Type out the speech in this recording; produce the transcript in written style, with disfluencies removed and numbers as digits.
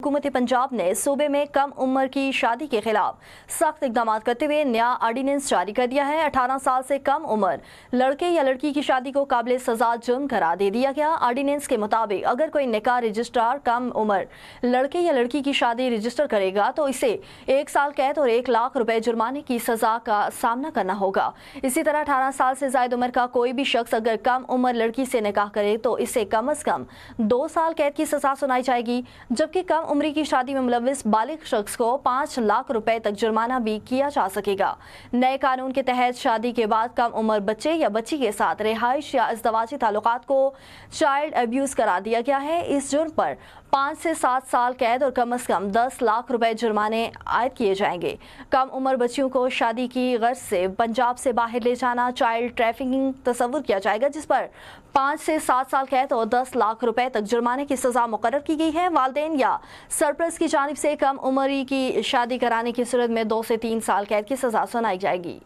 हुकूमत पंजाब ने सूबे में कम उम्र की शादी के खिलाफ सख्त इकदाम करते हुए नया ऑर्डिनेंस जारी कर दिया है। 18 साल से कम उम्र लड़के या लड़की की शादी को काबिल सजा जुर्म करार दे दिया गया। ऑर्डिनेंस के मुताबिक अगर कोई निकाह रजिस्ट्रार कम उम्र लड़के या लड़की की शादी रजिस्टर करेगा तो इसे 1 साल कैद और 1 लाख रुपए जुर्माने की सजा का सामना करना होगा। इसी तरह 18 साल से ज्यादा उम्र का कोई भी शख्स अगर कम उम्र लड़की से निकाह करे तो इसे कम से कम 2 साल कैद की सजा सुनाई जाएगी, जबकि कम उम्री की शादी में मुलविस बालिग शख्स को 5 लाख रुपए तक जुर्माना भी किया जा सकेगा। नए कानून के तहत शादी के बाद कम उम्र बच्चे या बच्ची के साथ रिहाइश या इज़दवाजी ताल्लुकात को चाइल्ड अब्यूज करार दिया गया है। इस जुर्म पर 5 से 7 साल कैद और कम से कम 10 लाख रुपए जुर्माने आयद किए जाएंगे। कम उम्र बच्चियों को शादी की गर्ज से पंजाब से बाहर ले जाना चाइल्ड ट्रैफिकिंग तस्वुर किया जाएगा, जिस पर 5 से 7 साल कैद और 10 लाख रुपए तक जुर्माने की सजा मुकर्रर की गई है। वालिदैन या सरपरस्त की जानिब से कम उम्री की शादी कराने की सूरत में 2 से 3 साल कैद की सजा सुनाई जाएगी।